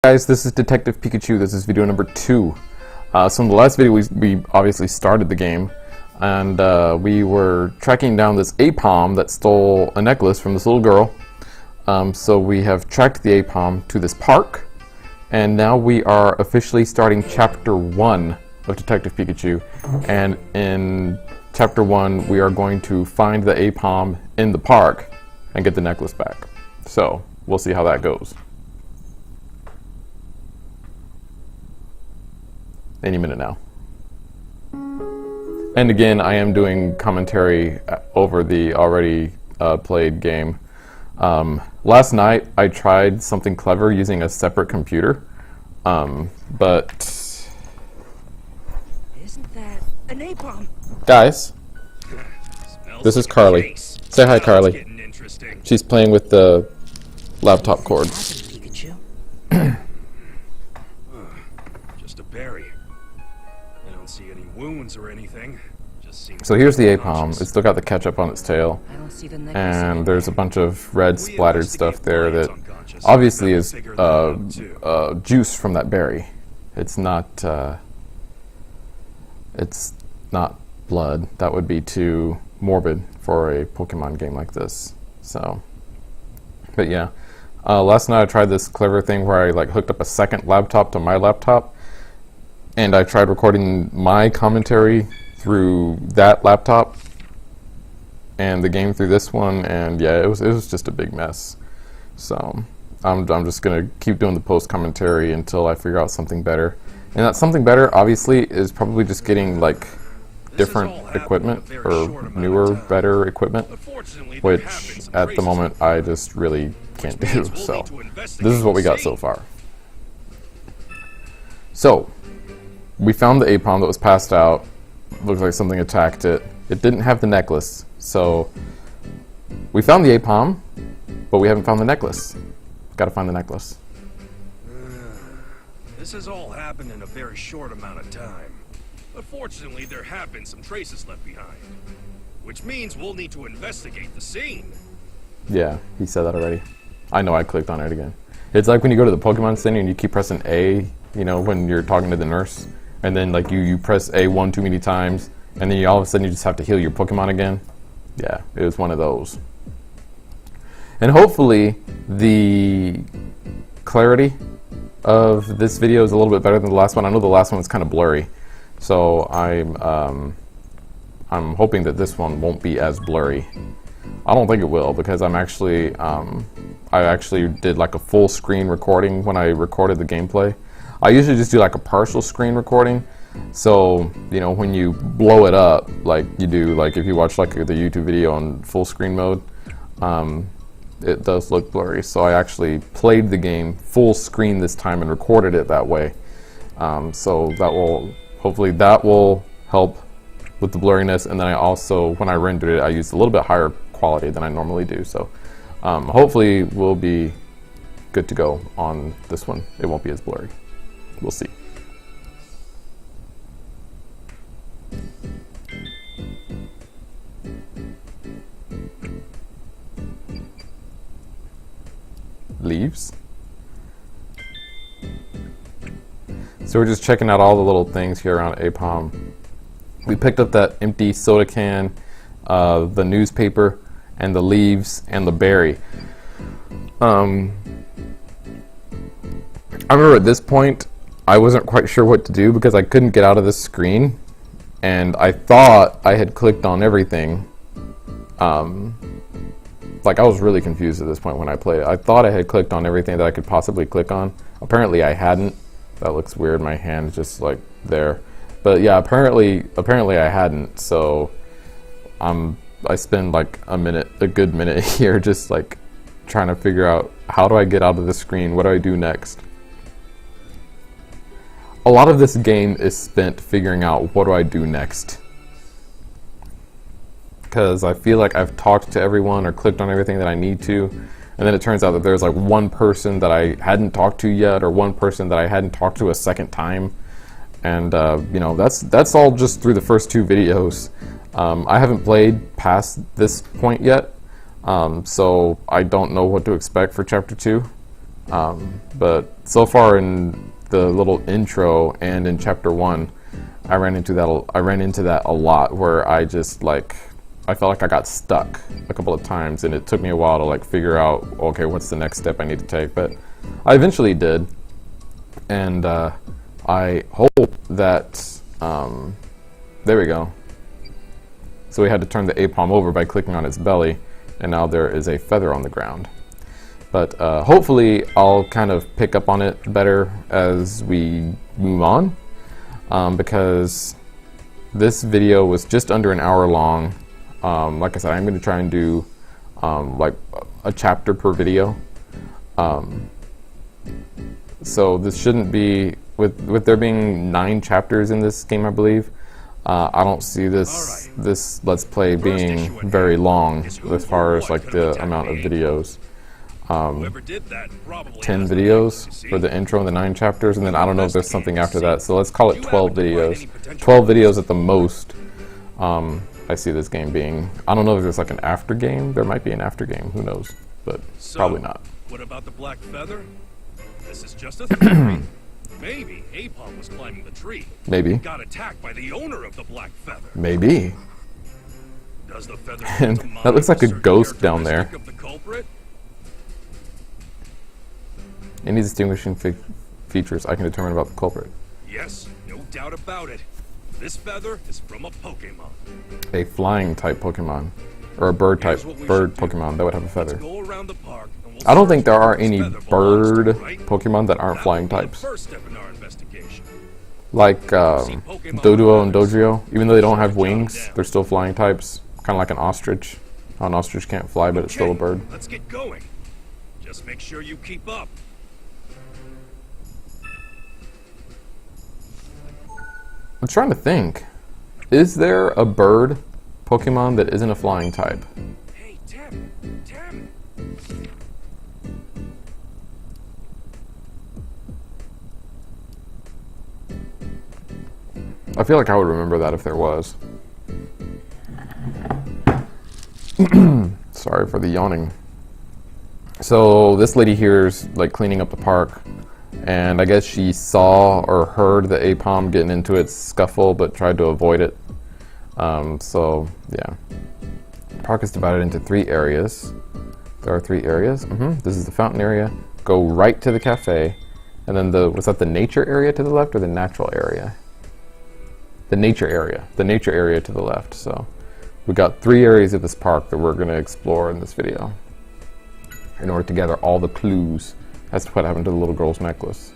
Guys, this is Detective Pikachu. This is video number 2. So in the last video we obviously started the game, and we were tracking down this Aipom that stole a necklace from this little girl. So we have tracked the Aipom to this park, and now we are officially starting chapter 1 of Detective Pikachu. And in chapter 1 we are going to find the Aipom in the park and get the necklace back. So we'll see how that goes. Any minute now. And again, I am doing commentary over the already played game. Last night I tried something clever using a separate computer, but isn't that an Aipom? Guys, this is Carly. Say hi, Carly. She's playing with the laptop cord. Pikachu. Just a berry. I don't see any wounds or anything. Just seems So here's the Aipom. It's still got the ketchup on its tail, I don't see the necklace and there's a bunch of red splattered stuff there that obviously is juice from that berry. It's not blood. That would be too morbid for a Pokemon game like this. So, but yeah, last night I tried this clever thing where I hooked up a second laptop to my laptop, and I tried recording my commentary through that laptop and the game through this one, and yeah, it was just a big mess. So I'm just gonna keep doing the post commentary until I figure out something better. And that something better, obviously, is probably just getting different equipment or newer, better equipment, which at the moment I just really can't do. So this is what we got so far. So we found the Aipom that was passed out. Looks like something attacked it. It didn't have the necklace, so we found the Aipom, but we haven't found the necklace. Gotta find the necklace. This has all happened in a very short amount of time. But fortunately, there have been some traces left behind. Which means we'll need to investigate the scene. Yeah, he said that already. I know, I clicked on it again. It's like when you go to the Pokemon Center and you keep pressing A, you know, when you're talking to the nurse, and then you press A one too many times, and then all of a sudden you just have to heal your Pokemon again. Yeah, it was one of those. And hopefully the clarity of this video is a little bit better than the last one. I know the last one was kind of blurry, so I'm hoping that this one won't be as blurry. I don't think it will, because I'm actually I actually did a full screen recording when I recorded the gameplay. I usually just do a partial screen recording, so you know, when you blow it up like you do, if you watch the YouTube video on full screen mode, it does look blurry. So I actually played the game full screen this time and recorded it that way. So that will hopefully help with the blurriness. And then I also, when I rendered it, I used a little bit higher quality than I normally do. So hopefully we'll be good to go on this one. It won't be as blurry. We'll see. Leaves. So we're just checking out all the little things here around Aipom. We picked up that empty soda can, the newspaper, and the leaves, and the berry. I remember at this point I wasn't quite sure what to do because I couldn't get out of this screen, and I thought I had clicked on everything. I was really confused at this point when I played it. I thought I had clicked on everything that I could possibly click on. Apparently I hadn't. That looks weird, my hand is just there. But yeah, apparently I hadn't, so I spend a good minute here just trying to figure out, how do I get out of the screen? What do I do next? A lot of this game is spent figuring out, what do I do next? Because I feel like I've talked to everyone or clicked on everything that I need to, and then it turns out that there's one person that I hadn't talked to yet, or one person that I hadn't talked to a second time, and you know, that's all just through the first 2 videos. I haven't played past this point yet, so I don't know what to expect for chapter 2. But so far in the little intro and in chapter 1, I ran into that a lot, where I just like, I felt like I got stuck a couple of times, and it took me a while to like figure out, okay, what's the next step I need to take. But I eventually did, and I hope that there we go. So we had to turn the Aipom over by clicking on its belly, and now there is a feather on the ground. But hopefully I'll kind of pick up on it better as we move on, because this video was just under an hour long. Like I said, I'm going to try and do like a chapter per video. So this shouldn't be, with there being 9 chapters in this game, I believe. I don't see this Let's Play being very long as far as like the amount of videos. 10 videos for the intro and the 9 chapters, and then I don't know if there's something after that, so let's call it 12 videos. 12 videos at the most. I see this game being, I don't know if there's like an after game. There might be an after game, who knows, but probably not. What about the black feather? This is just a theory. Maybe Aipom was climbing the tree. Maybe. Got attacked by the owner of the black feather. Maybe. Does the feather And that looks like a ghost down there. of the culprit? Any distinguishing features I can determine about the culprit. Yes, no doubt about it. This feather is from a Pokemon. A flying type Pokemon, or a bird type Pokemon that would have a feather. Go around the park and we'll I don't think there are search any where this feather belongs bird to, right? Pokemon that aren't That flying will be the types. first step in our investigation. Like Doduo and Dodrio, even though they don't have wings, they're still flying types. Kind of like an ostrich. How an ostrich can't fly, but it's still a bird. Let's get going. Just make sure you keep up. I'm trying to think. Is there a bird Pokemon that isn't a flying type? Hey, Tim. Tim. I feel like I would remember that if there was. Sorry for the yawning. So this lady here is like cleaning up the park, and I guess she saw or heard the Aipom getting into its scuffle, but tried to avoid it. So yeah, the park is divided into 3 areas. There are 3 areas. This is the fountain area. Go right to the cafe, and then was that the nature area to the left or the natural area? The nature area. The nature area to the left. So we got 3 areas of this park that we're going to explore in this video in order to gather all the clues as to what happened to the little girl's necklace.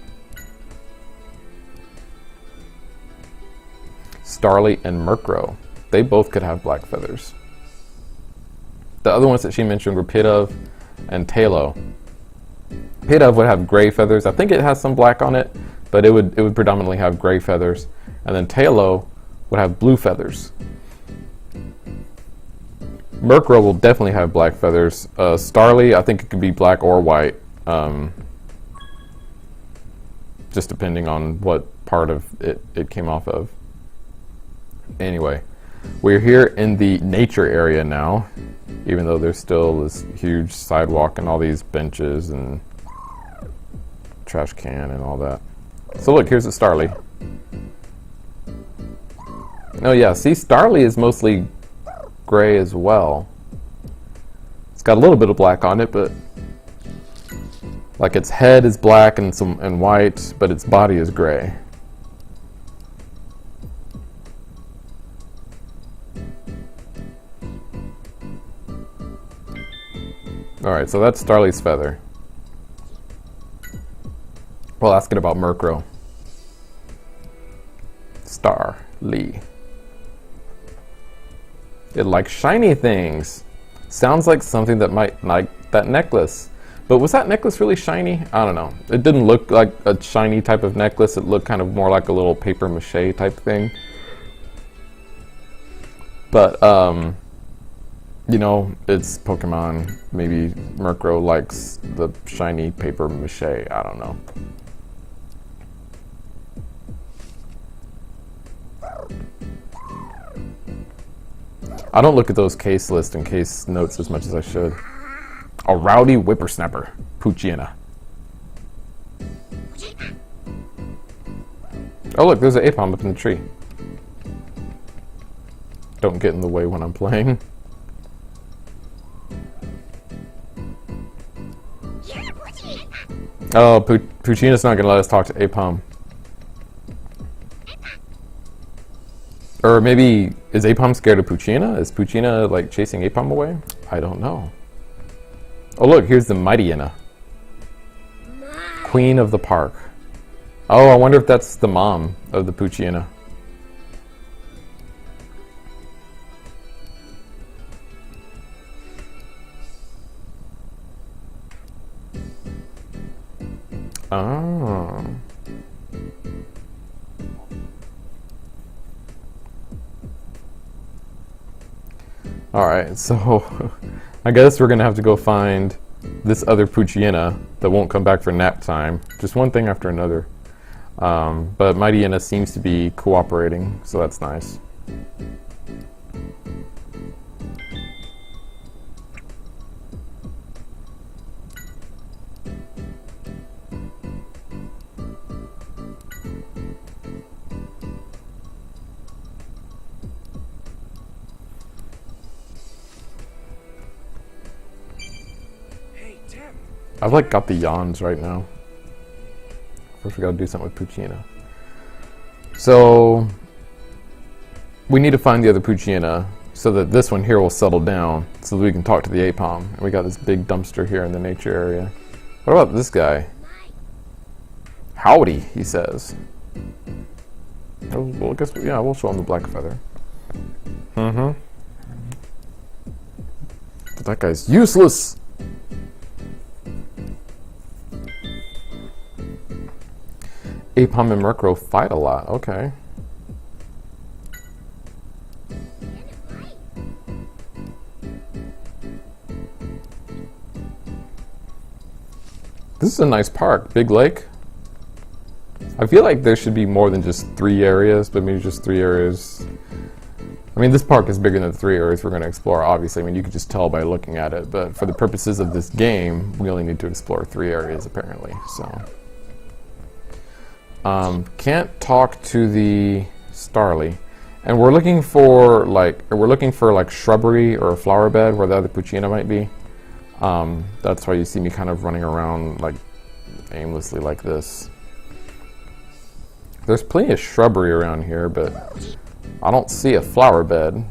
Starly and Murkrow. They both could have black feathers. The other ones that she mentioned were Pidove and Talo. Pidove would have gray feathers. I think it has some black on it, but it would predominantly have gray feathers. And then Talo would have blue feathers. Murkrow will definitely have black feathers. Starly, I think it could be black or white. Just depending on what part of it came off of. Anyway, we're here in the nature area now, even though there's still this huge sidewalk and all these benches and trash can and all that. So look, here's a Starly. Oh yeah, see, Starly is mostly gray as well. It's got a little bit of black on it, but like its head is black and white, but its body is gray. Alright, so that's Starly's feather. Well, asking about Murkrow. Starly. It likes shiny things. Sounds like something that might like that necklace. But was that necklace really shiny? I don't know. It didn't look like a shiny type of necklace. It looked kind of more like a little paper mache type thing. But, you know, it's Pokemon. Maybe Murkrow likes the shiny paper mache. I don't know. I don't look at those case lists and case notes as much as I should. A rowdy whippersnapper, Poochyena. Oh look, there's an Aipom up in the tree. Don't get in the way when I'm playing. Oh, Puccina's not gonna let us talk to Aipom. Or maybe, is Aipom scared of Puccina? Is Puccina, like, chasing Aipom away? I don't know. Oh look, here's the mighty hyena. Queen of the park. Oh, I wonder if that's the mom of the Puccina. Oh. Alright, so I guess we're gonna have to go find this other Puccina that won't come back for nap time. Just one thing after another. But Mighty Hyena seems to be cooperating, so that's nice. I've like got the yawns right now. First we gotta do something with Puccina. So we need to find the other Puccina so that this one here will settle down so that we can talk to the Aipom. And we got this big dumpster here in the nature area. What about this guy? Howdy, he says. Oh, well, I guess, yeah, we'll show him the black feather. Mm-hmm. But that guy's useless! Aipom and Murkrow fight a lot, okay. This is a nice park, big lake. I feel like there should be more than just 3 areas, but maybe just 3 areas. I mean, this park is bigger than the 3 areas we're going to explore, obviously. I mean, you could just tell by looking at it, but for the purposes of this game, we only need to explore 3 areas, apparently, so. Can't talk to the Starly, and we're looking for like shrubbery or a flower bed where the other Puccina might be. That's why you see me kind of running around like aimlessly like this. There's plenty of shrubbery around here, but I don't see a flower bed.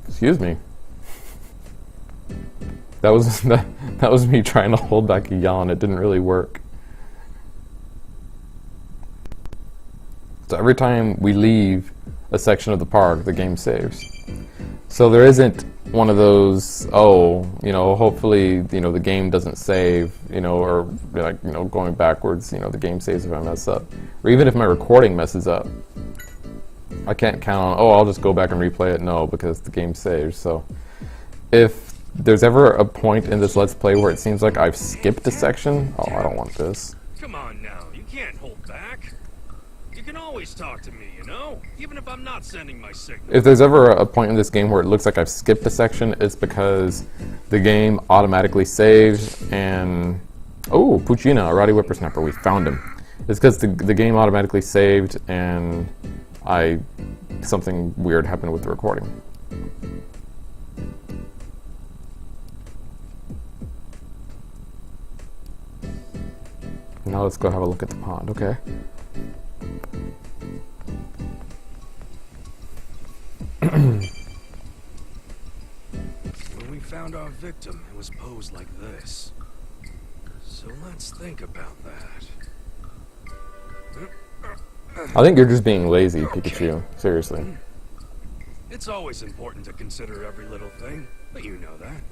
Excuse me. That was me trying to hold back a yawn. It didn't really work. So every time we leave a section of the park, the game saves. So there isn't one of those, oh, you know, hopefully, you know, the game doesn't save, you know, or like, you know, going backwards, you know, the game saves if I mess up. Or even if my recording messes up. I can't count on, oh, I'll just go back and replay it. No, because the game saves. So if there's ever a point in this Let's Play where it seems like I've skipped a section, oh, I don't want this. Come on now, you can't hold back. You can always talk to me, you know? Even if I'm not sending my signal. If there's ever a point in this game where it looks like I've skipped a section, it's because the game automatically saves and... Oh, Puccina, a rowdy whippersnapper, we found him. It's because the game automatically saved and something weird happened with the recording. Now let's go have a look at the pond, okay? When we found our victim, it was posed like this. So let's think about that. I think you're just being lazy, Pikachu. Seriously. It's always important to consider every little thing, but you know that.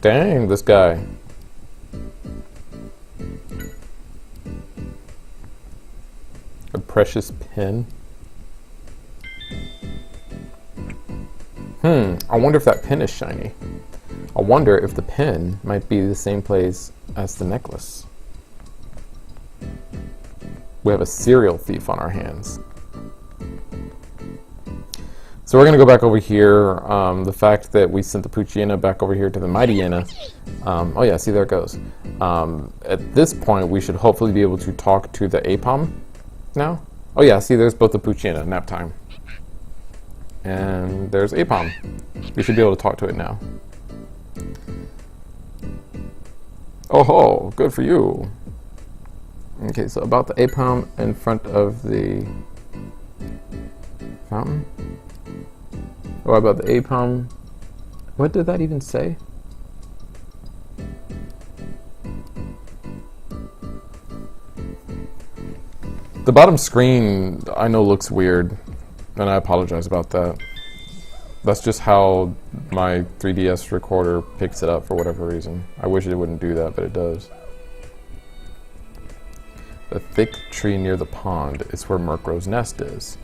Dang, this guy. A precious pin. I wonder if that pin is shiny. I wonder if the pin might be the same place as the necklace. we have a serial thief on our hands. So we're going to go back over here. The fact that we sent the Puchiena back over here to the Mightyena. Oh yeah, see, there it goes. At this point, we should hopefully be able to talk to the Aipom now. Oh yeah, see, there's both the Puchiena, nap time. And there's Aipom. We should be able to talk to it now. Oh ho, good for you. Okay, so about the Aipom in front of the fountain. Or about the Aipom. What did that even say? The bottom screen I know looks weird, and I apologize about that. That's just how my 3DS recorder picks it up for whatever reason. I wish it wouldn't do that, but it does. The thick tree near the pond is where Murkrow's nest is.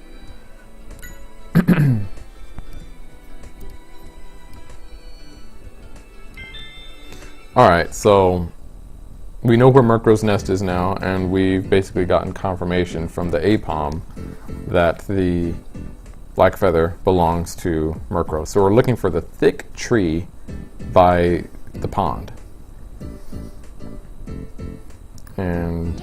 Alright, so we know where Murkrow's nest is now, and we've basically gotten confirmation from the Aipom that the black feather belongs to Murkrow. So we're looking for the thick tree by the pond. And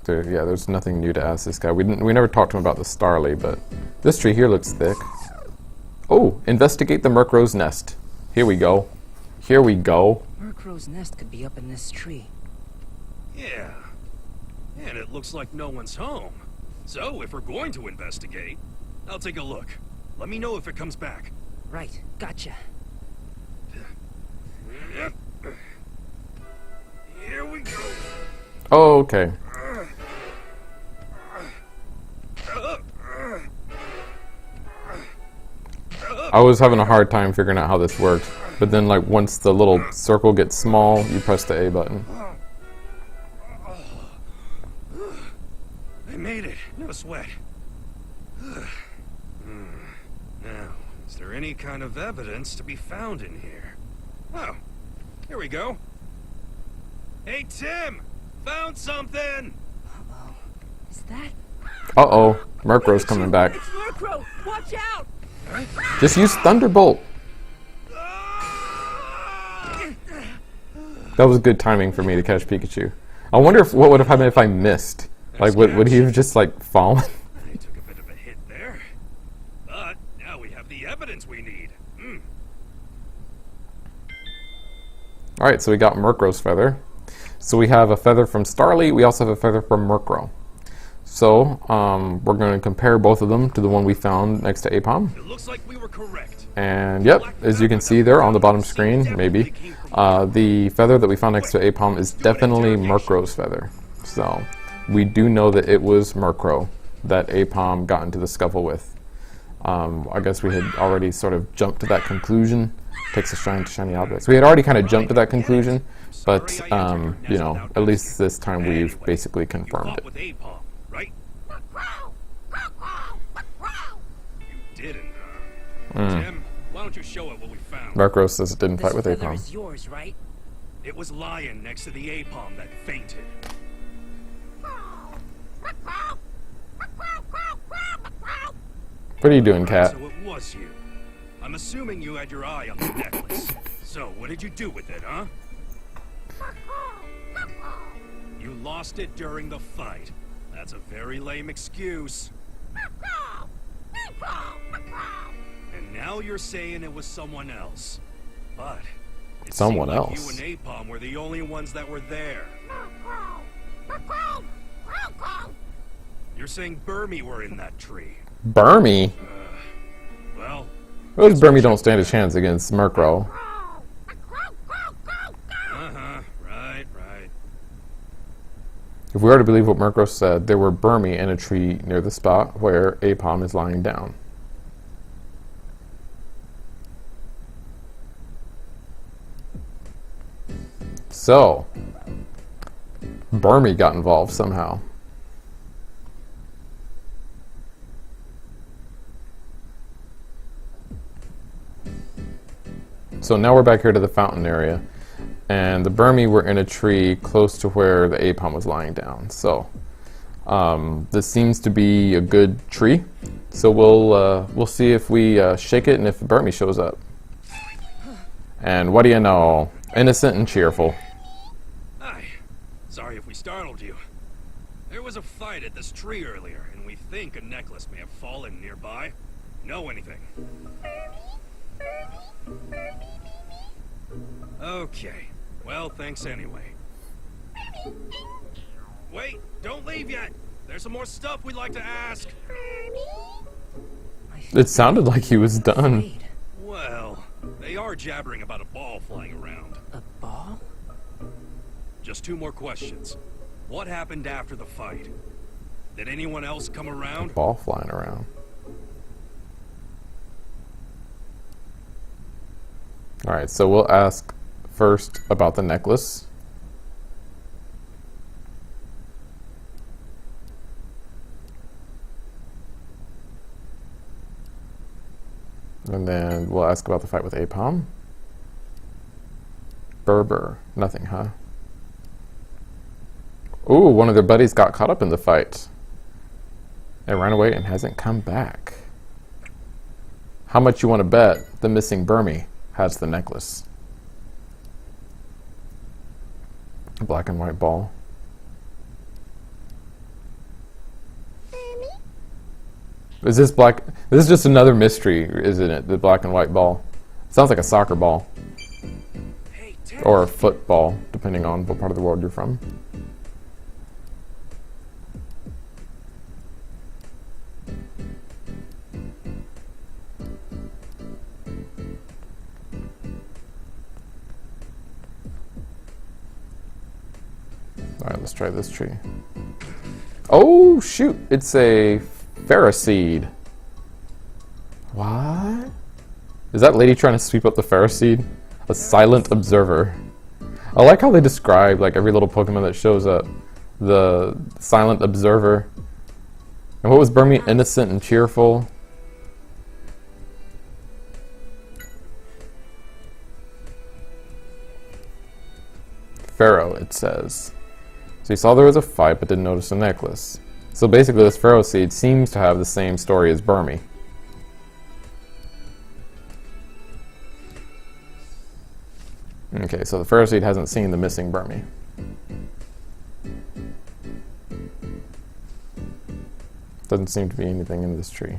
there's nothing new to ask this guy. We never talked to him about the Starly, but this tree here looks thick. Oh, investigate the Murkrow's nest. Here we go. Here we go. Murkrow's nest could be up in this tree. Yeah. And it looks like no one's home. So, if we're going to investigate, I'll take a look. Let me know if it comes back. Right, gotcha. Here we go. Oh, okay. I was having a hard time figuring out how this worked, but then like once the little circle gets small, you press the A button. I made it. No sweat. Now, is there any kind of evidence to be found in here? Oh, here we go. Hey, Tim! Found something! Uh-oh. Is that... Uh-oh. Murkrow's coming back. It's Murkrow! Watch out! Just use Thunderbolt. That was good timing for me to catch Pikachu. I wonder what would have happened if I missed. Like, would he have just, like, fallen? They took a bit of a hit there. But now we have the evidence we need. Alright, so we got Murkrow's feather. So we have a feather from Starly. We also have a feather from Murkrow. So, we're going to compare both of them to the one we found next to Aipom. It looks like we were correct. And yep, as you can see there on the bottom screen, maybe, the feather that we found next to Aipom is definitely Murkrow's feather. So, we do know that it was Murkrow that Aipom got into the scuffle with. I guess we had already sort of jumped to that conclusion. Takes a shiny object. So we had already kind of jumped to that conclusion, but, you know, at least this time we've basically confirmed it. Right? You didn't, Tim, why don't you show it what we found? Murkrow says it didn't fight with This feather Aipom. is yours, right? It was lying next to the Aipom that fainted. What are you doing, cat? So it was you. I'm assuming you had your eye on the necklace. So what did you do with it, huh? You lost it during the fight. That's a very lame excuse. And now you're saying it was someone else. But it Someone seemed like else? you and Aipom were the only ones that were there. You're saying Burmy were in that tree. Burmy? Well, Those Burmy don't stand a chance against Murkrow. right. If we are to believe what Murkrow said, there were Burmy in a tree near the spot where Aipom is lying down. So, Burmy got involved somehow. So now we're back here to the fountain area, and the Burmy were in a tree close to where the Aipom was lying down. So This seems to be a good tree, so we'll see if we shake it and if Burmy shows up. And what do you know? Innocent and cheerful. Hi. Sorry if we startled you. There was a fight at this tree earlier, and we think a necklace may have fallen nearby. Know anything? Okay. Well, thanks anyway. Wait, don't leave yet. There's some more stuff we'd like to ask. It sounded like he was done. Afraid. Well, they are jabbering about a ball flying around. A ball? Just two more questions. What happened after the fight? Did anyone else come around? Ball flying around. Alright, so we'll ask first about the necklace. And then we'll ask about the fight with Aipom. Berber. Nothing, huh? Ooh, one of their buddies got caught up in the fight. And ran away and hasn't come back. How much you want to bet the missing Burmy has the necklace? Black and white ball. Is this black? This is just another mystery, isn't it? The black and white ball. Sounds like a soccer ball. Hey, Tim. Or a football, depending on what part of the world you're from. Alright, let's try this tree. Oh, shoot! It's a Pharaoh-seed. What? Is that lady trying to sweep up the Pharaoh-seed? A silent observer. I like how they describe like every little Pokemon that shows up. The silent observer. And what was Burmy? Innocent and cheerful. Pharaoh, it says. So you saw there was a fight but didn't notice the necklace. So basically this Pharaoh seed seems to have the same story as Burmy. Okay, so the Pharaoh seed hasn't seen the missing Burmy. Doesn't seem to be anything in this tree.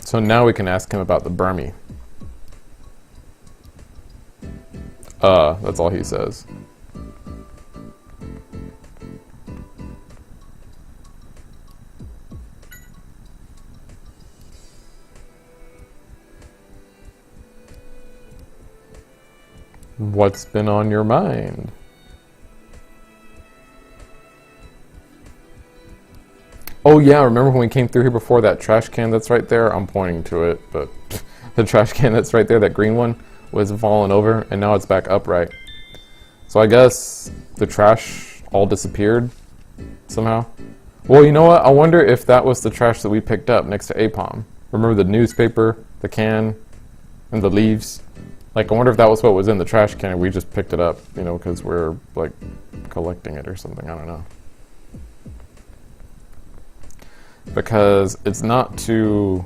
So now we can ask him about the Burmy. That's all he says. What's been on your mind? Oh yeah, remember when we came through here before, that trash can that's right there? I'm pointing to it, but the trash can that's right there, that green one, was falling over, and now it's back upright. So I guess the trash all disappeared somehow. Well, you know what? I wonder if that was the trash that we picked up next to Aipom. Remember the newspaper, the can, and the leaves? Like, I wonder if that was what was in the trash can and we just picked it up, you know, because we're, like, collecting it or something. I don't know. Because it's not too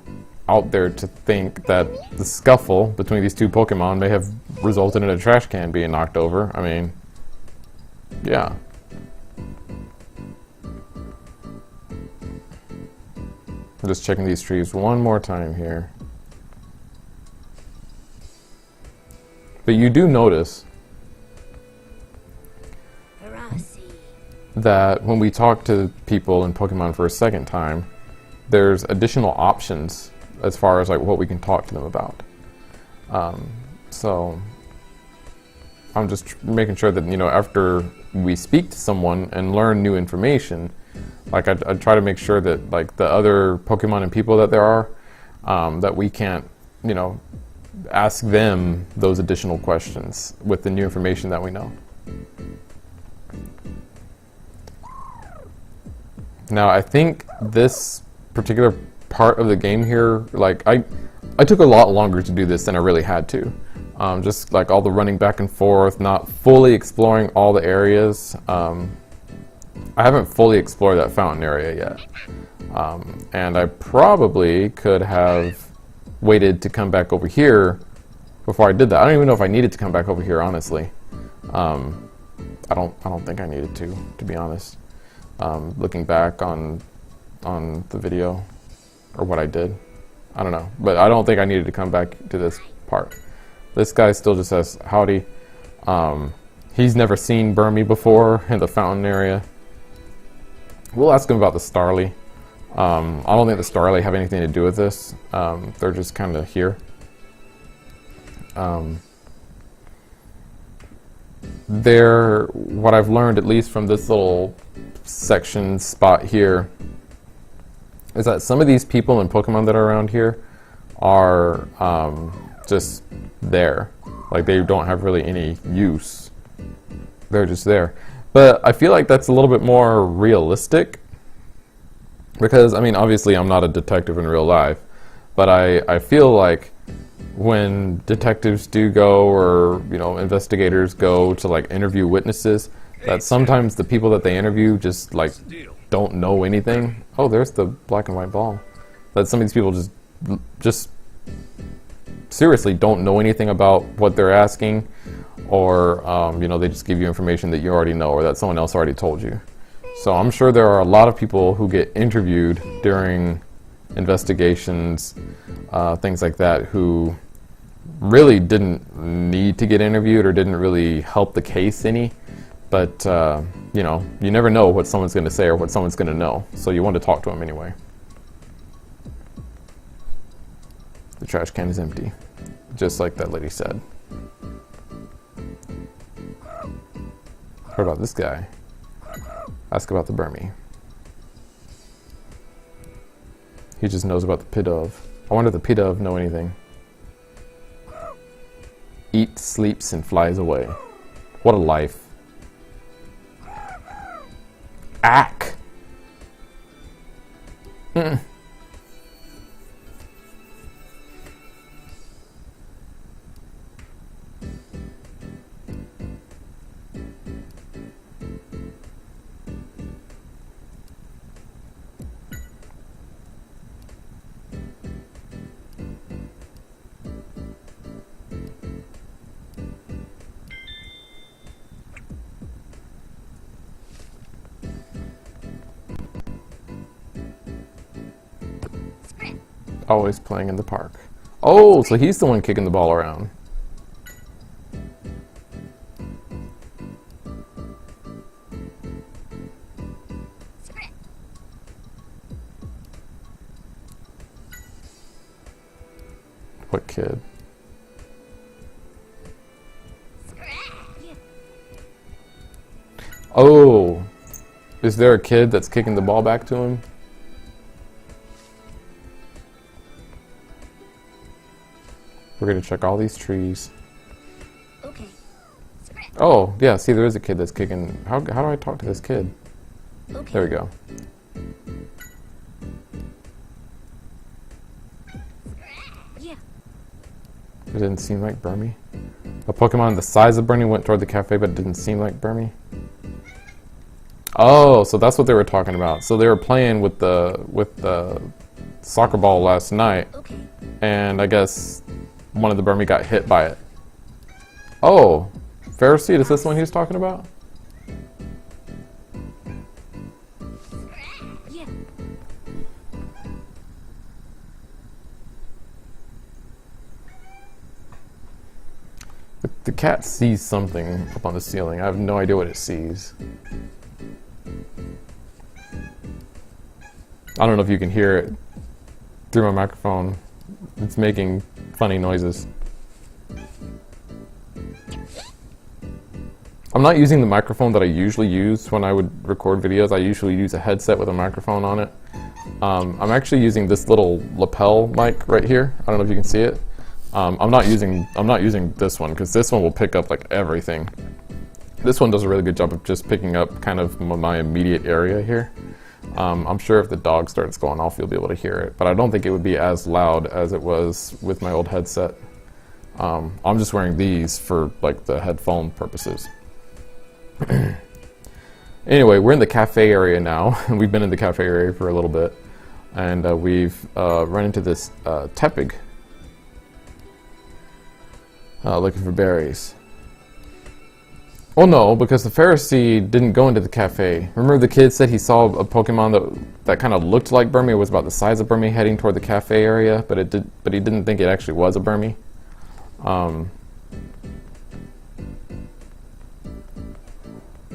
out there to think that the scuffle between these two Pokemon may have resulted in a trash can being knocked over. I mean, yeah. I'm just checking these trees one more time here. But you do notice that when we talk to people in Pokemon for a second time, there's additional options as far as like what we can talk to them about. So I'm just making sure that, you know, after we speak to someone and learn new information, like I try to make sure that like the other Pokemon and people that there are, that we can't, you know, ask them those additional questions with the new information that we know. Now I think this particular part of the game here, like I took a lot longer to do this than I really had to. Just like all the running back and forth, not fully exploring all the areas. I haven't fully explored that fountain area yet. And I probably could have waited to come back over here before I did that. I don't even know if I needed to come back over here, honestly. I don't think I needed to be honest. Looking back on the video, or what I did, I don't know. But I don't think I needed to come back to this part. This guy still just says howdy. He's never seen Burmy before in the fountain area. We'll ask him about the Starly. I don't think the Starly have anything to do with this. They're just kind of here. What I've learned, at least from this little section spot here, is that some of these people and Pokemon that are around here are just there. Like, they don't have really any use. They're just there. But I feel like that's a little bit more realistic. Because, I mean, obviously I'm not a detective in real life. But I feel like when detectives do go, or, you know, investigators go to, like, interview witnesses, that sometimes the people that they interview just, like, don't know anything. Oh, there's the black and white ball. That some of these people just seriously don't know anything about what they're asking, or you know, they just give you information that you already know or that someone else already told you. So I'm sure there are a lot of people who get interviewed during investigations, things like that, who really didn't need to get interviewed or didn't really help the case any. But you know, you never know what someone's going to say or what someone's going to know, so you want to talk to them anyway. The trash can is empty, just like that lady said. Heard about this guy. Ask about the Burmy. He just knows about the Pidove. I wonder if the Pidove know anything. Eats, sleeps, and flies away. What a life. Ack! Always playing in the park. Oh, so he's the one kicking the ball around. What kid? Oh, is there a kid that's kicking the ball back to him? We're going to check all these trees. Okay. Oh, yeah, see, there is a kid that's kicking. How do I talk to this kid? Okay. There we go. Yeah. It didn't seem like Burmy. A Pokemon the size of Burmy went toward the cafe, but it didn't seem like Burmy. Oh, so that's what they were talking about. So they were playing with the soccer ball last night, Okay. and I guess one of the Burmy got hit by it. Oh, Pharisee, is this one he was talking about? Yeah. The cat sees something up on the ceiling. I have no idea what it sees. I don't know if you can hear it through my microphone. It's making funny noises. I'm not using the microphone that I usually use when I would record videos. I usually use a headset with a microphone on it. I'm actually using this little lapel mic right here. I don't know if you can see it. I'm not using this one because this one will pick up like everything. This one does a really good job of just picking up kind of my immediate area here. I'm sure if the dog starts going off, you'll be able to hear it, but I don't think it would be as loud as it was with my old headset. I'm just wearing these for like the headphone purposes. Anyway, we're in the cafe area now. We've been in the cafe area for a little bit, and we've run into this tepig looking for berries. Oh no, because the Pharisee didn't go into the cafe. Remember the kid said he saw a Pokemon that kind of looked like Burmy, it was about the size of Burmy, heading toward the cafe area, but he didn't think it actually was a Burmy.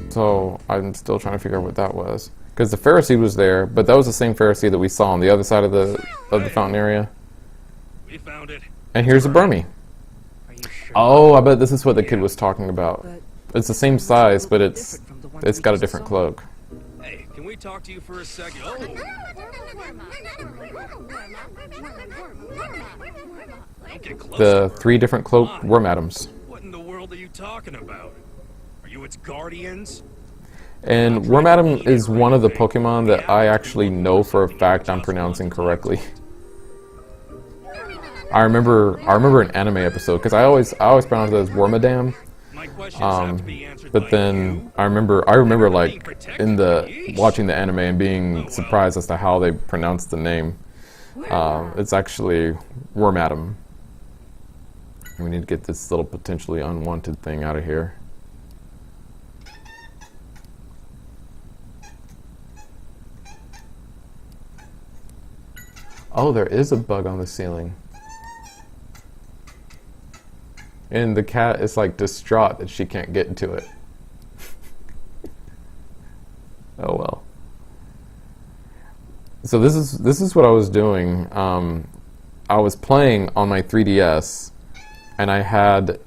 So I'm still trying to figure out what that was, because the Pharisee was there, but that was the same Pharisee that we saw on the other side of the fountain area. We found it. And here's a Burmy. Are you sure? Oh, I bet this is what the kid was talking about. But It's the same size, but it's got a different cloak. Hey, can we talk to you for a second? Oh, don't get close. The 3 different cloak worm atoms. What in the world are you talking about? Are you its guardians? And worm atom is one of the Pokemon that I actually know for a fact I'm pronouncing correctly. I remember an anime episode, because I always pronounce it as Wormadam. My questions have to be answered But by then you. I remember like in the watching the anime and being surprised as to how they pronounce the name. It's actually worm atom. We need to get this little potentially unwanted thing out of here. Oh, there is a bug on the ceiling. And the cat is like distraught that she can't get into it. Oh well. So this is what I was doing. I was playing on my 3DS, and I had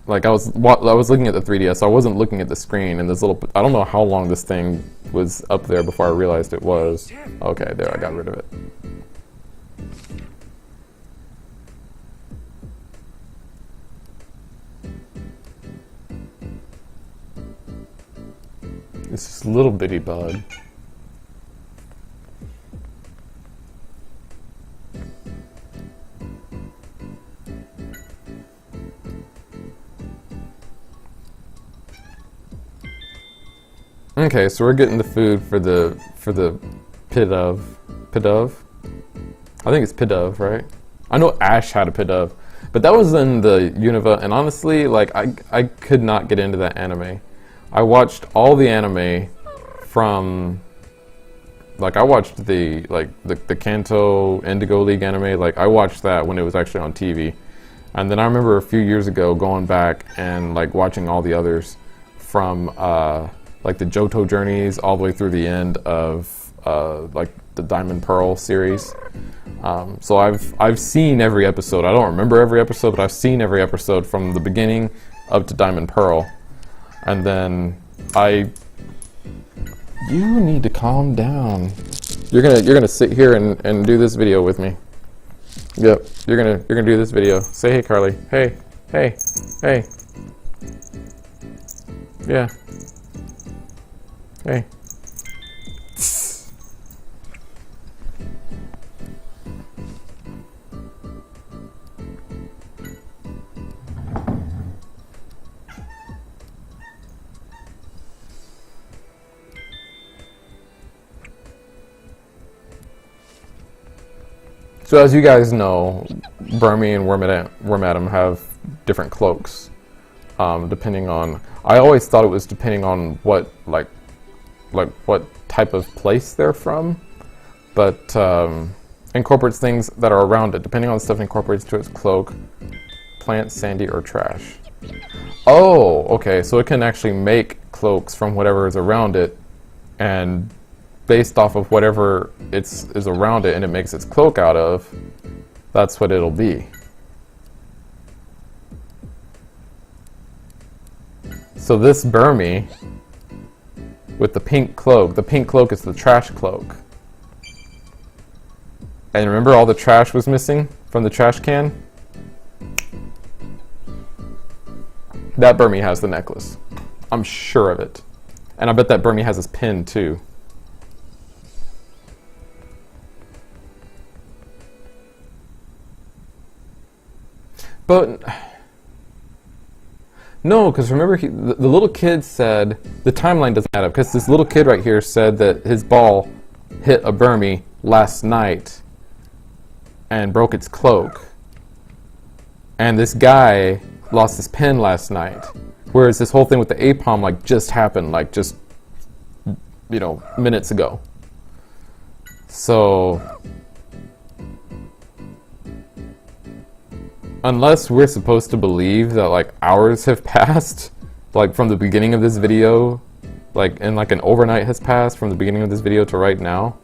like I was looking at the 3DS. So I wasn't looking at the screen. And this little, I don't know how long this thing was up there before I realized it was. Okay, there, I got rid of it. It's this little bitty bug. Okay, so we're getting the food for the Pidove. Pidove? I think it's Pidove, right? I know Ash had a Pidove, but that was in the Unova, and honestly, like I could not get into that anime. I watched all the anime from, like I watched the Kanto Indigo League anime, like I watched that when it was actually on TV. And then I remember a few years ago going back and like watching all the others from like the Johto journeys all the way through the end of like the Diamond Pearl series. So I've seen every episode. I don't remember every episode, but I've seen every episode from the beginning up to Diamond Pearl. And then you need to calm down. You're gonna sit here and do this video with me. Yep, you're gonna do this video. Say hey, Carly. Hey, hey, hey. Yeah. Hey. So as you guys know, Burmy and Worm Atom have different cloaks, depending on. I always thought it was depending on what like what type of place they're from, but incorporates things that are around it. Depending on the stuff it incorporates to its cloak, plant, sandy, or trash. Oh, okay. So it can actually make cloaks from whatever is around it, and based off of whatever is around it and it makes its cloak out of, that's what it'll be. So this Burmy with the pink cloak is the trash cloak. And remember all the trash was missing from the trash can? That Burmy has the necklace. I'm sure of it. And I bet that Burmy has his pin too. But no, because remember, the little kid said the timeline doesn't add up because this little kid right here said that his ball hit a Burmese last night and broke its cloak, and this guy lost his pen last night. Whereas this whole thing with the Aipom like just happened, like just minutes ago. So unless we're supposed to believe that like hours have passed, like from the beginning of this video, and like an overnight has passed from the beginning of this video to right now,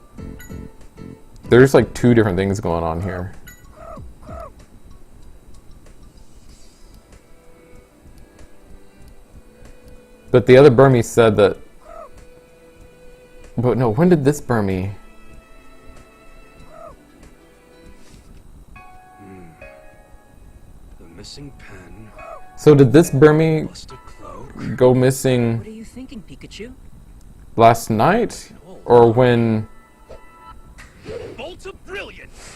there's like two different things going on here. But the other Burmese said that. But no, when did this Burmese? The missing pen. So did this Burmese Lost a cloak. go What missing are you thinking, Pikachu? last night? Or when? Bolt of brilliance.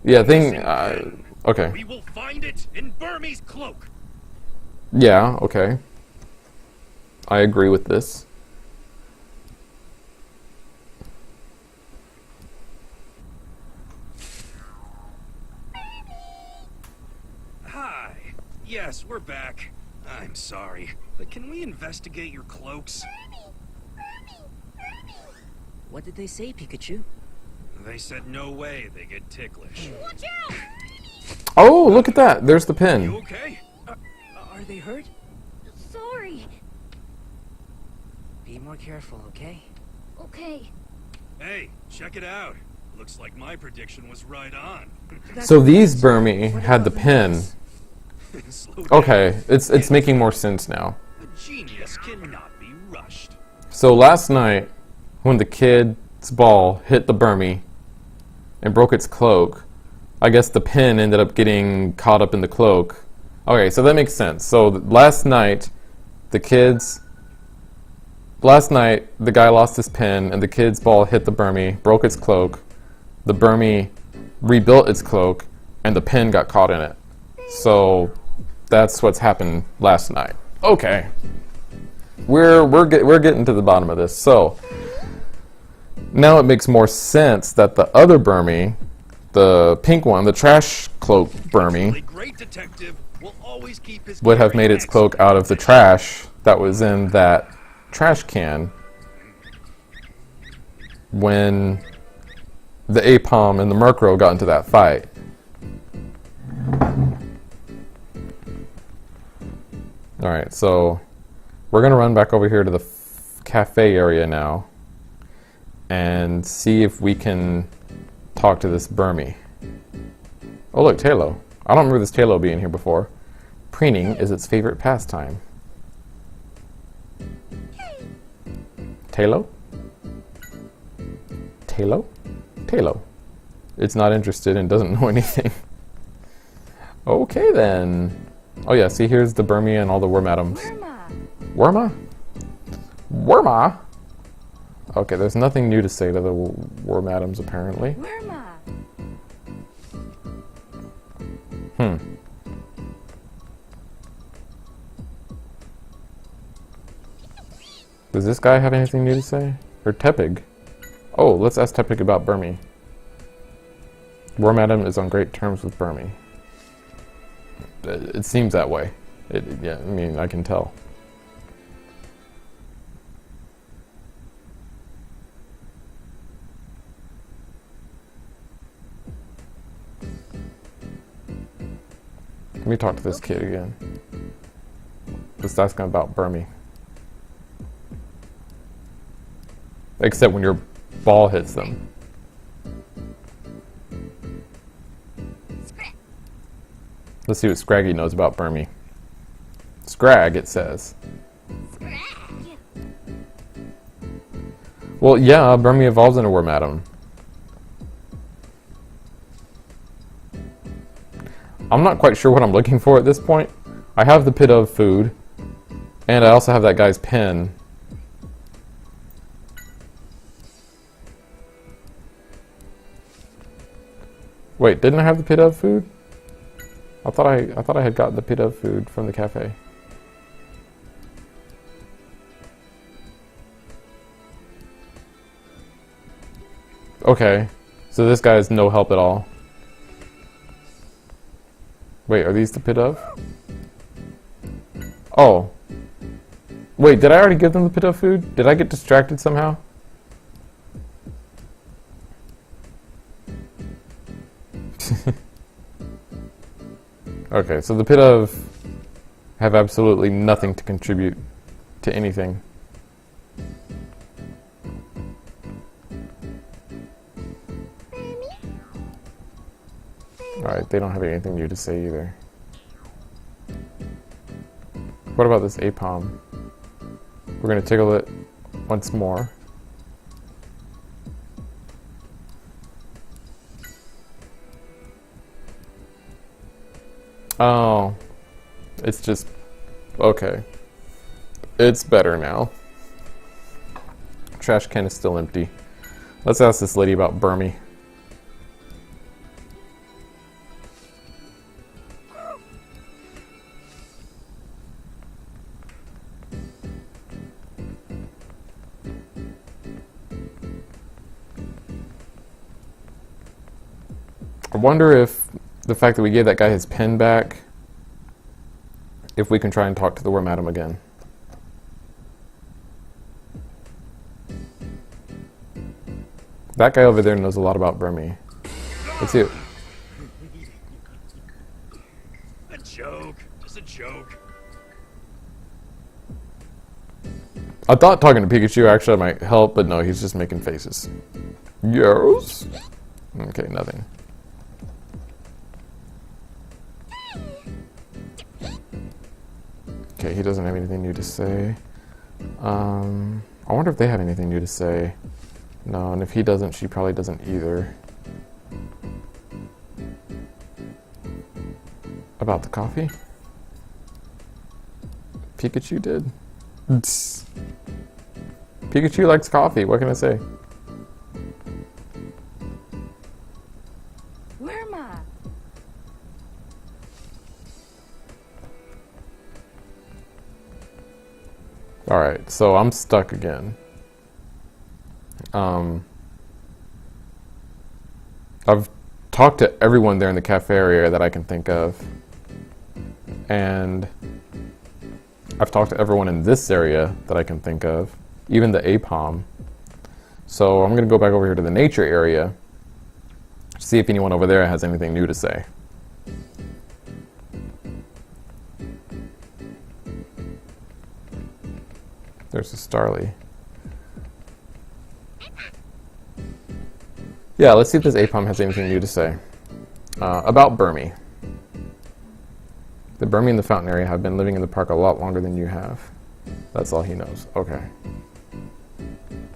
Yeah, okay. We will find it in Burmese cloak. Yeah, okay. I agree with this. Hi. Yes, we're back. I'm sorry, but can we investigate your cloaks? What did they say, Pikachu? They said no way they get ticklish. Watch out! Oh, look at that. There's the You pin. okay? Are they hurt? Sorry. Be more careful, okay? Okay. Hey, check it out. Looks like my prediction was right on. So these Burmese had the pin. Slow down. Okay, it's making more sense now. A genius cannot be rushed. So last night, when the kid's ball hit the Burmese and broke its cloak, I guess the pin ended up getting caught up in the cloak. Okay, so that makes sense. So last night, the guy lost his pin and the kid's ball hit the Burmese, broke its cloak. The Burmese rebuilt its cloak and the pin got caught in it. So that's what's happened last night. Okay. We're getting to the bottom of this. So now it makes more sense that the other Burmese, the pink one, the trash cloak Burmese, A great detective will always keep his would have made its cloak out of the trash that was in that trash can when the Aipom and the Murkrow got into that fight. Alright, so we're going to run back over here to the cafe area now and see if we can talk to this Burmese. Oh look, Talo. I don't remember this Talo being here before. Preening is its favorite pastime. Talo? Talo? Talo. It's not interested and doesn't know anything. Okay then. Oh yeah, see here's the Burmese and all the Wormadams. Worma? Worma? Okay, there's nothing new to say to the Wormadams apparently. Does this guy have anything new to say? Or Tepig? Oh, let's ask Tepig about Burmese. Wormadam is on great terms with Burmese. It seems that way. Yeah, I mean, I can tell. Let me talk to this kid again. Let's ask him about Burmese. Except when your ball hits them. Let's see what Scraggy knows about Burmese. Scrag, it says. Well, yeah, Burmese evolves into Wormadam. I'm not quite sure what I'm looking for at this point. I have the pit of food, and I also have that guy's pen. Wait, didn't I have the pit of food? I thought I had got the pit of food from the cafe. Okay, so this guy is no help at all. Wait, are these the pit of? Oh. Wait, did I already give them the pit of food? Did I get distracted somehow? Okay, so the pit of have absolutely nothing to contribute to anything. Alright, they don't have anything new to say either. What about this Aipom? We're gonna tickle it once more. Oh, it's just, okay. It's better now. Trash can is still empty. Let's ask this lady about Burmy. I wonder if the fact that we gave that guy his pen back, if we can try and talk to the War Madam again. That guy over there knows a lot about Burmy. Let's see it. A joke. Just a joke. I thought talking to Pikachu actually might help, but no, he's just making faces. Yes? Okay, nothing. Okay, he doesn't have anything new to say. I wonder if they have anything new to say. No, and if he doesn't, she probably doesn't either. About the coffee? Pikachu did? Pikachu likes coffee, what can I say? Where am I? Alright, so I'm stuck again. I've talked to everyone there in the cafe area that I can think of. And I've talked to everyone in this area that I can think of. Even the Aipom. So I'm going to go back over here to the nature area. See if anyone over there has anything new to say. There's a Starly. Yeah, let's see if this Aipom has anything new to say. About Burmy. The Burmy in the fountain area have been living in the park a lot longer than you have. That's all he knows. Okay.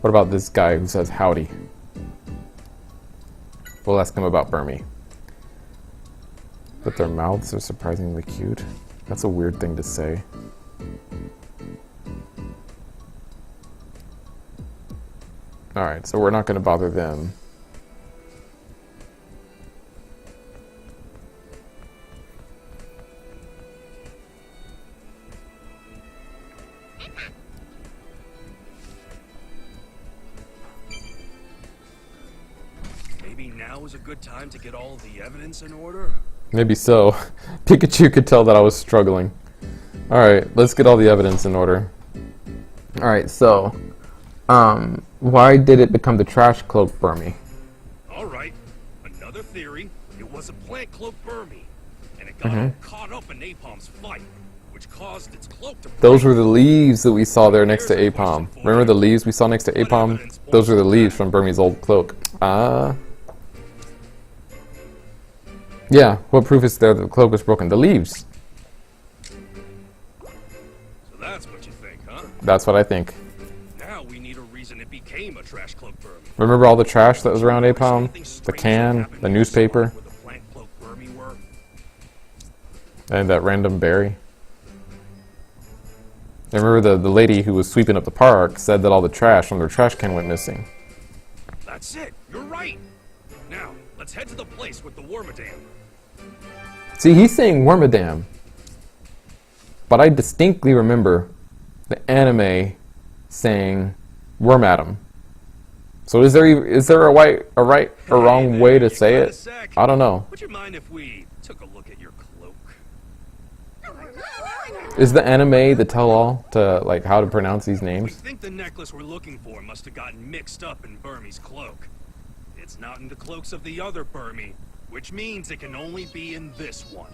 What about this guy who says howdy? We'll ask him about Burmy. But their mouths are surprisingly cute. That's a weird thing to say. Alright, so we're not going to bother them. Maybe now is a good time to get all the evidence in order? Maybe so. Pikachu could tell that I was struggling. Alright, let's get all the evidence in order. Alright, so... why did it become the trash cloak Burmy? Alright, another theory. It was a plant cloak Burmy, and it got all caught up in Aipom's fight, which caused its cloak to break. Those were the leaves that we saw there next to Aipom. Remember the leaves we saw next to Aipom? Those were the leaves from Burmy's old cloak. Yeah, what proof is there that the cloak was broken? The leaves. So that's what you think, huh? That's what I think. Now we need a reason it became a trash cloak Burmy. Remember all the trash that was around Aipom? The can, the newspaper, Where the plant cloak Burmy were? and that random berry. And remember the lady who was sweeping up the park said that all the trash from their trash can went missing. That's it. You're right. Now, let's Let's head to the place with the Wormadam. See, he's saying Wormadam. But I distinctly remember the anime saying Wormadam. So is there a right or wrong way to say it? I don't know. Would you mind if we took a look at your cloak? Is the anime the tell-all to like how to pronounce these We names? think the necklace we're looking for must have gotten mixed up in Burmese cloak. It's not in the cloaks of the other Burmese, which means it can only be in this one.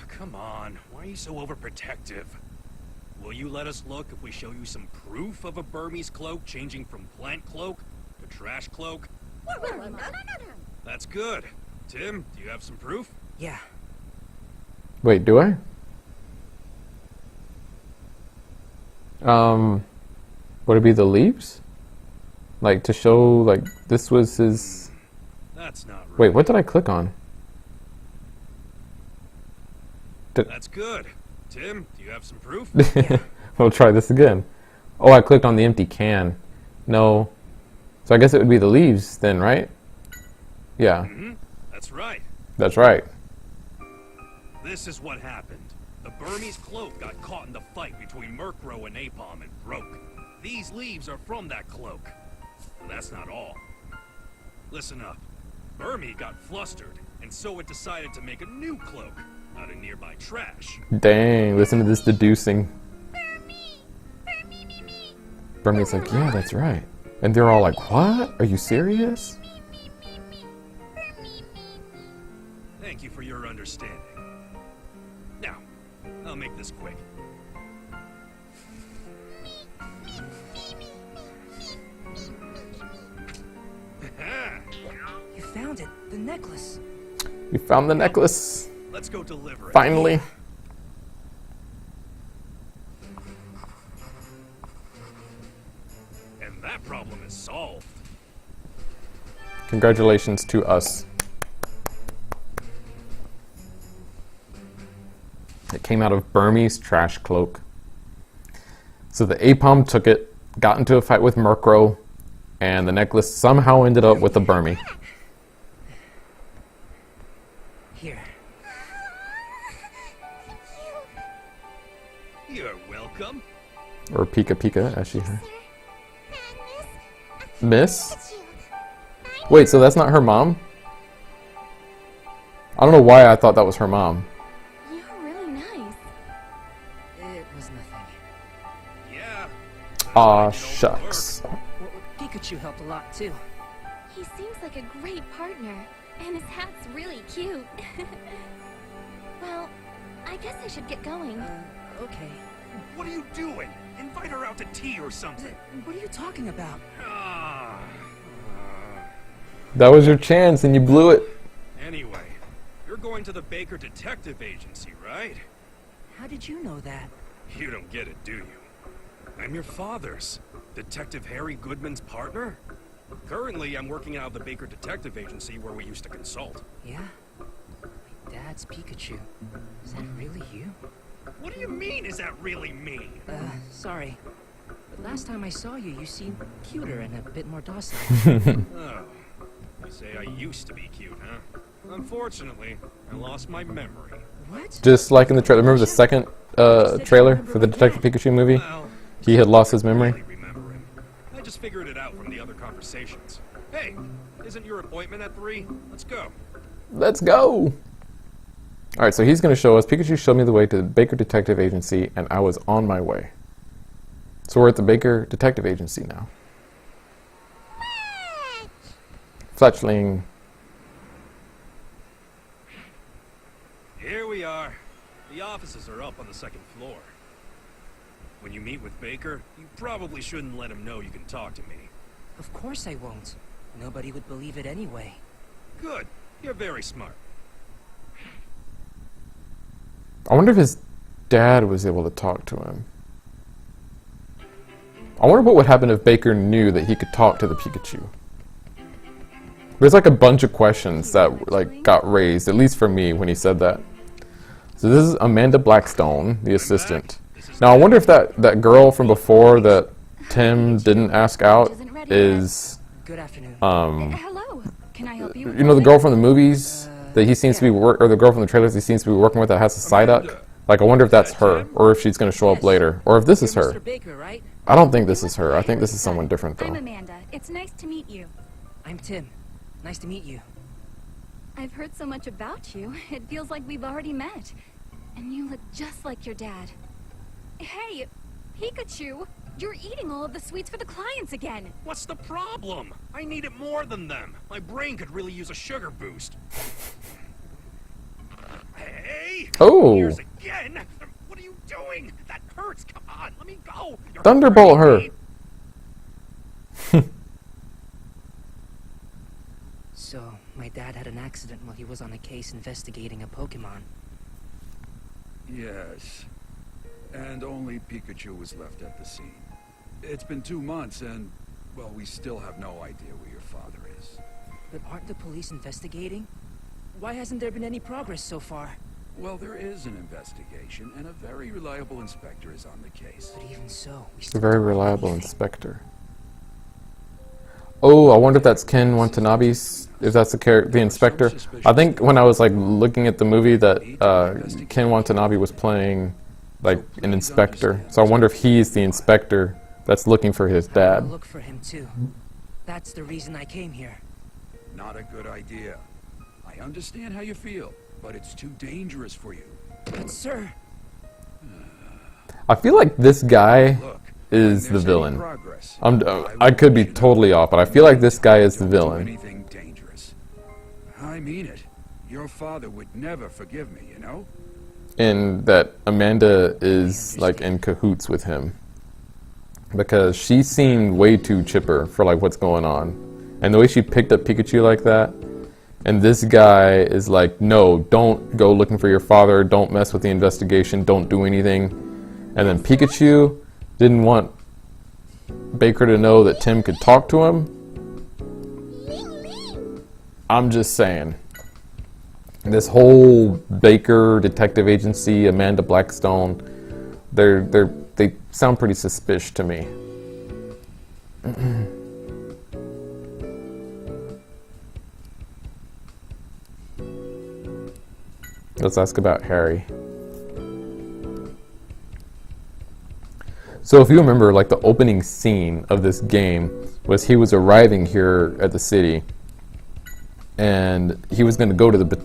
Come on, why are you so overprotective? Will you let us look if we show you some proof of a Burmese cloak changing from plant cloak to trash cloak? That's good. Tim, do you have some proof? Yeah. Wait, do I? Would it be the leaves? Like to show like this was his... That's not right. Wait, what did I click on? That's good. Tim, do you have some proof? We'll try this again. Oh, I clicked on the empty can. No. So I guess it would be the leaves then, right? Yeah, That's right. that's right. This is what happened. The Burmese cloak got caught in the fight between Murkrow and Aipom and broke. These leaves are from that cloak. But that's not all. Listen up. Burmese got flustered, and so it decided to make a new cloak out of nearby trash. Dang, listen to this deducing. Burmese like, yeah, that's right. And they're all like, what? Are you serious? Thank you for your understanding. Now, I'll make this quick. You found it. The necklace. We found the necklace. Let's go deliver it. Finally. And that problem is solved. Congratulations to us. It came out of Burmese trash cloak. So the Aipom took it, got into a fight with Murkrow, and the necklace somehow ended up with the Burmese. Here. You're welcome. Or Pika Pika, as she heard. Miss? Wait, so that's not her mom? I don't know why I thought that was her mom. You're really nice. It was nothing. Yeah. Aw, shucks. Pikachu helped a lot too. He seems like a great partner, and his hat's really cute. Well, I guess I should get going. Okay. What are you doing? Invite her out to tea or something. What are you talking about? Ah. That was your chance and you blew it. Anyway, you're going to the Baker Detective Agency, right? How did you know that? You don't get it, do you? I'm your father's, Detective Harry Goodman's partner. Currently, I'm working out of the Baker Detective Agency where we used to consult. Yeah? My dad's Pikachu. Is that really you? What do you mean, is that really me? Sorry. But last time I saw you, you seemed cuter and a bit more docile. Oh, you say I used to be cute, huh? Unfortunately, I lost my memory. What? Just like in the trailer. Remember the second trailer for the Detective Pikachu movie? Well, He had lost his I memory. really remember him. I just figured it out from the other conversations. Hey, isn't your appointment at 3? Let's go. Let's go! Alright, so he's going to show us. Pikachu showed me the way to the Baker Detective Agency, and I was on my way. So we're at the Baker Detective Agency now. Fletchling. Here we are. The offices are up on the 2nd floor. When you meet with Baker, you probably shouldn't let him know you can talk to me. Of course I won't. Nobody would believe it anyway. Good. You're very smart. I wonder if his dad was able to talk to him. I wonder what would happen if Baker knew that he could talk to the Pikachu. There's like a bunch of questions that like got raised, at least for me, when he said that. So this is Amanda Blackstone, the assistant. This is Now I wonder if that girl from before that Tim didn't ask out is Good afternoon. Hello. Can I help you? you know the girl from the movies that he seems to be or the girl from the trailers he seems to be working with that has a side duck. Like I wonder if that's her or if she's going to show up later or if this is You're her. Mr. Baker, right? I don't think this is her. I think this is someone different I'm though. Amanda. It's nice to meet you. I'm Tim. Nice to meet you. I've heard so much about you. It feels like we've already met. And you look just like your dad. Hey, Pikachu! You're eating all of the sweets for the clients again. What's the problem? I need it more than them. My brain could really use a sugar boost. Hey! Oh. Here's again! What are you doing? That hurts. Come on, let me go. You're Thunderbolt hurting her. me. So, my dad had an accident while he was on a case investigating a Pokemon. Yes. And only Pikachu was left at the scene. It's been 2 months and, well, we still have no idea where your father is. But aren't the police investigating? Why hasn't there been any progress so far? Well, there is an investigation, and a very reliable inspector is on the case. But even so, we A still very don't know reliable anything. inspector. Oh, I wonder if that's Ken Watanabe's. If that's the inspector. I think when I was like looking at the movie that Ken Watanabe was playing like an inspector. So I wonder if he's the inspector that's looking for his I'll dad. look for him too. That's the reason I came here. Not a good idea. I understand how you feel, but it's too dangerous for you. But sir, I feel like this guy Look, is when the there's any villain. progress, I could be totally off, but I feel like this guy is the don't do villain. anything dangerous. I mean it. Your father would never forgive me, you know? And that Amanda is like in cahoots with him. Because she seemed way too chipper for like what's going on. And the way she picked up Pikachu like that. And this guy is like, no, don't go looking for your father. Don't mess with the investigation. Don't do anything. And then Pikachu didn't want Baker to know that Tim could talk to him. I'm just saying. This whole Baker detective agency, Amanda Blackstone, they sound pretty suspicious to me. Let's ask about Harry. So if you remember, like the opening scene of this game was he was arriving here at the city and he was going to go to the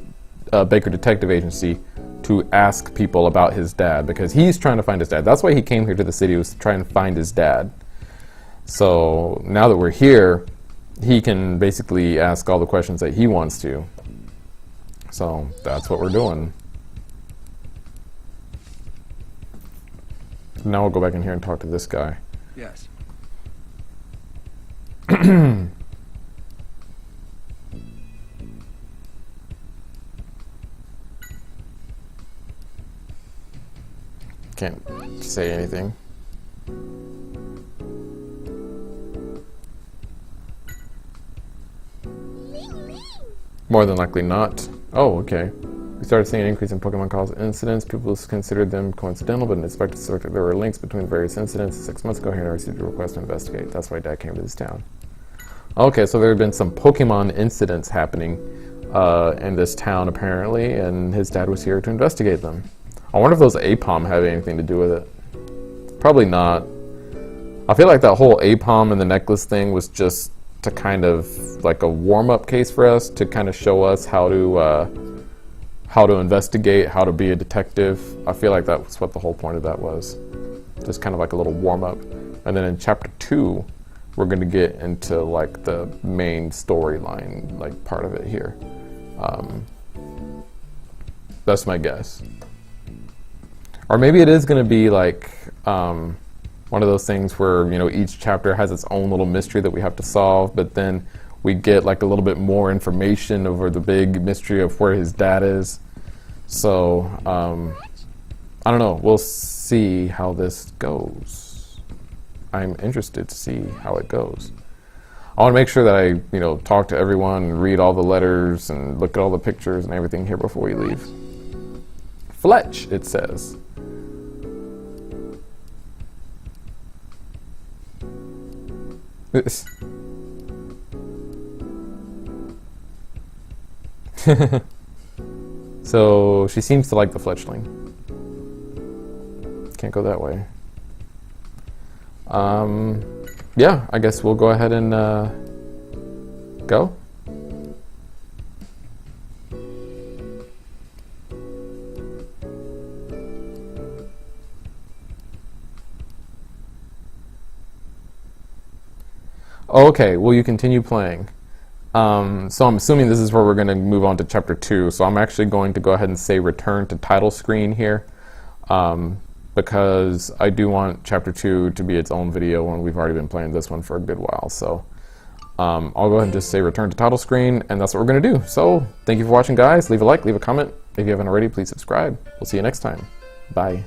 Baker Detective Agency to ask people about his dad because he's trying to find his dad. That's why he came here to the city, was trying to find his dad. So now that we're here, he can basically ask all the questions that he wants to. So that's what we're doing. Now we'll go back in here and talk to this guy. Yes. Can't say anything. More than likely not. Oh, okay. We started seeing an increase in Pokemon calls incidents. People considered them coincidental, but an inspector suspected there were links between various incidents. 6 months ago, Henry received a request to investigate. That's why Dad came to this town. Okay, so there had been some Pokemon incidents happening in this town, apparently, and his dad was here to investigate them. I wonder if those Aipom have anything to do with it. Probably not. I feel like that whole Aipom and the necklace thing was just to kind of like a warm-up case for us to kind of show us how to investigate, how to be a detective. I feel like that was what the whole point of that was. Just kind of like a little warm-up. And then in chapter 2, we're going to get into like the main storyline, like part of it here. That's my guess. Or maybe it is going to be like one of those things where, you know, each chapter has its own little mystery that we have to solve, but then we get like a little bit more information over the big mystery of where his dad is. So, I don't know. We'll see how this goes. I'm interested to see how it goes. I want to make sure that I, you know, talk to everyone and read all the letters and look at all the pictures and everything here before we leave. Fletch, it says. So she seems to like the fletchling. Can't go that way. Yeah, I guess we'll go ahead and go. Okay, will you continue playing? So I'm assuming this is where we're going to move on to chapter 2. So I'm actually going to go ahead and say return to title screen here, because I do want chapter 2 to be its own video when we've already been playing this one for a good while. So I'll go ahead and just say return to title screen, and that's what we're going to do. So thank you for watching, guys. Leave a like, leave a comment. If you haven't already, please subscribe. We'll see you next time. Bye.